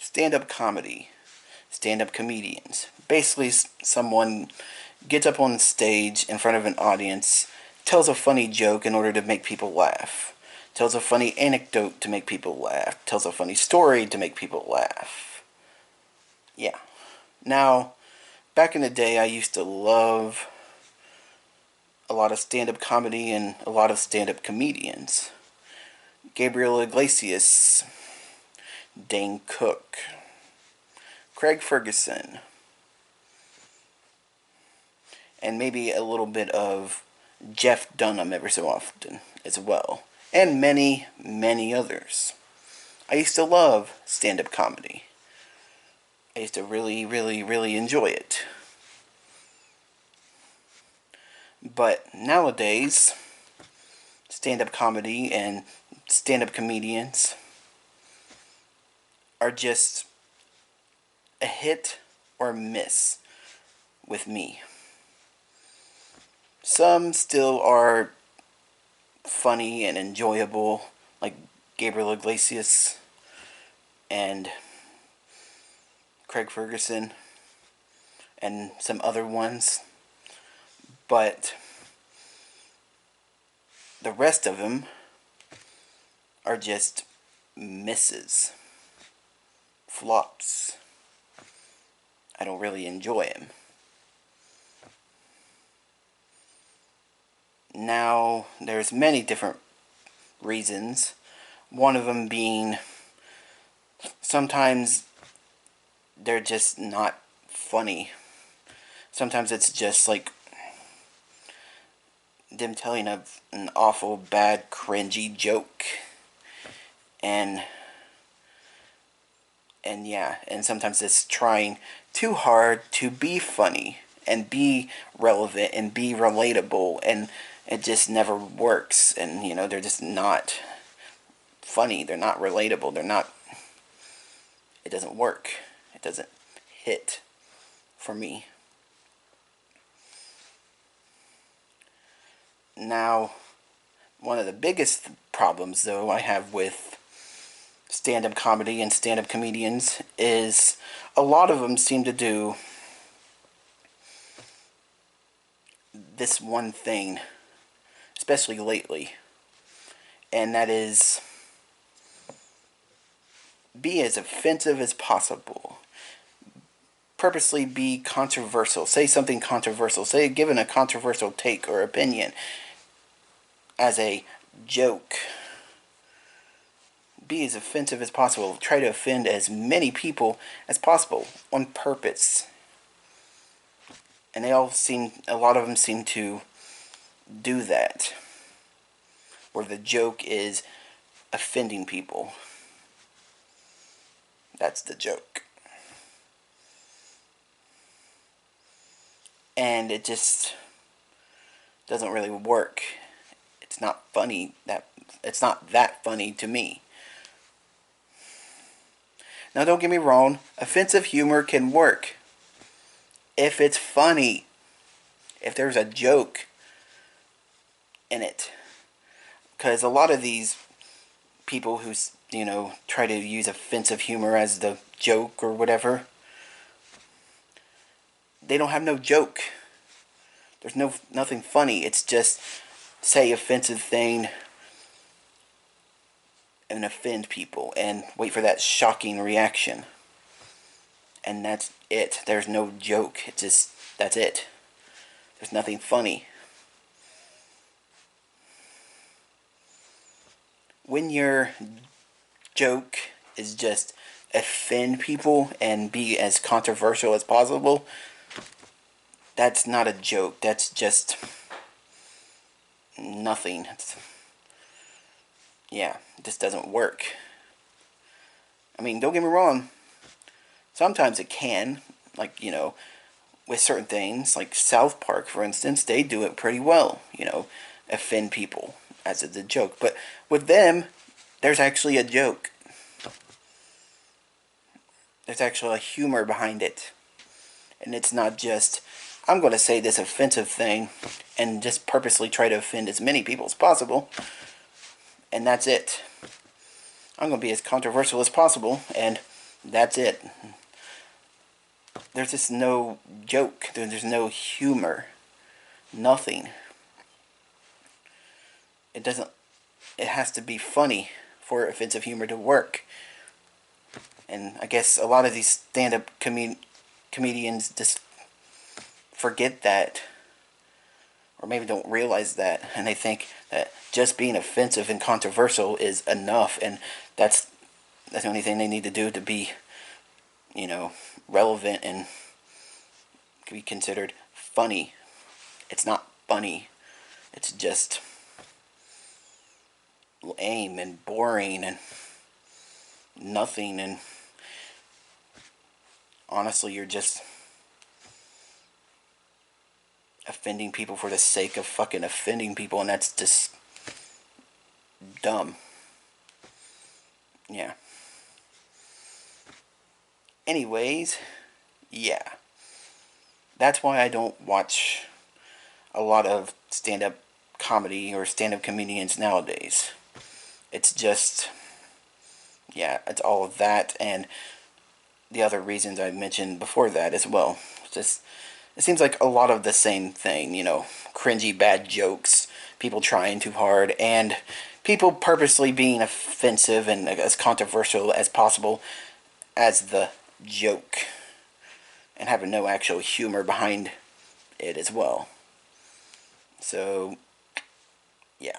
stand-up comedy, stand-up comedians. Basically, someone gets up on stage in front of an audience, tells a funny joke in order to make people laugh, tells a funny anecdote to make people laugh, tells a funny story to make people laugh. Yeah. Now, back in the day, I used to love a lot of stand-up comedy and a lot of stand-up comedians. Gabriel Iglesias, Dane Cook, Craig Ferguson, and maybe a little bit of Jeff Dunham every so often as well, and many, many others. I used to love stand-up comedy. I used to really, really, really enjoy it. But nowadays, stand-up comedy and stand-up comedians are just a hit or a miss with me. Some still are funny and enjoyable, like Gabriel Iglesias and Craig Ferguson and some other ones, but the rest of them are just misses, flops. I don't really enjoy them. Now, there's many different reasons. One of them being sometimes they're just not funny. Sometimes it's just like them telling an awful bad cringy joke, and yeah, and sometimes it's trying too hard to be funny and be relevant and be relatable, and it just never works. And you know, they're just not funny, they're not relatable, it doesn't work, it doesn't hit for me. Now, one of the biggest problems, though, I have with stand-up comedy and stand-up comedians is a lot of them seem to do this one thing, especially lately, and that is be as offensive as possible. Purposely be controversial. Say something controversial. Say, given a controversial take or opinion as a joke. Be as offensive as possible. Try to offend as many people as possible on purpose. And a lot of them seem to do that, where the joke is offending people. That's the joke. And it just doesn't really work. It's not funny. It's not that funny to me. Now, don't get me wrong, offensive humor can work if it's funny, if there's a joke in it. Because a lot of these people who, you know, try to use offensive humor as the joke or whatever, they don't have no joke. There's nothing funny. It's just say offensive thing and offend people and wait for that shocking reaction. And that's it. There's no joke. That's it. There's nothing funny. When your joke is just offend people and be as controversial as possible, that's not a joke. That's just nothing. Yeah, it just doesn't work. I mean, don't get me wrong. Sometimes it can, like, you know, with certain things, like South Park, for instance, they do it pretty well, you know, offend people as a joke. But with them, there's actually a joke. There's actually a humor behind it. And it's not just, I'm going to say this offensive thing and just purposely try to offend as many people as possible. And that's it. I'm going to be as controversial as possible and That's it. There's just no joke. There's no humor. Nothing. It doesn't. It has to be funny for offensive humor to work. And I guess a lot of these stand-up comedians just forget that, or maybe don't realize that, and they think that just being offensive and controversial is enough, and that's the only thing they need to do to be, relevant and be considered funny. It's not funny. It's just lame and boring and nothing, and honestly, you're just offending people for the sake of fucking offending people, and that's just dumb. Yeah. Anyways, yeah. That's why I don't watch a lot of stand-up comedy or stand-up comedians nowadays. It's just, yeah, it's all of that and the other reasons I mentioned before that as well. It's just, it seems like a lot of the same thing, cringy bad jokes, people trying too hard, and people purposely being offensive and as controversial as possible as the joke, and having no actual humor behind it as well. So, yeah.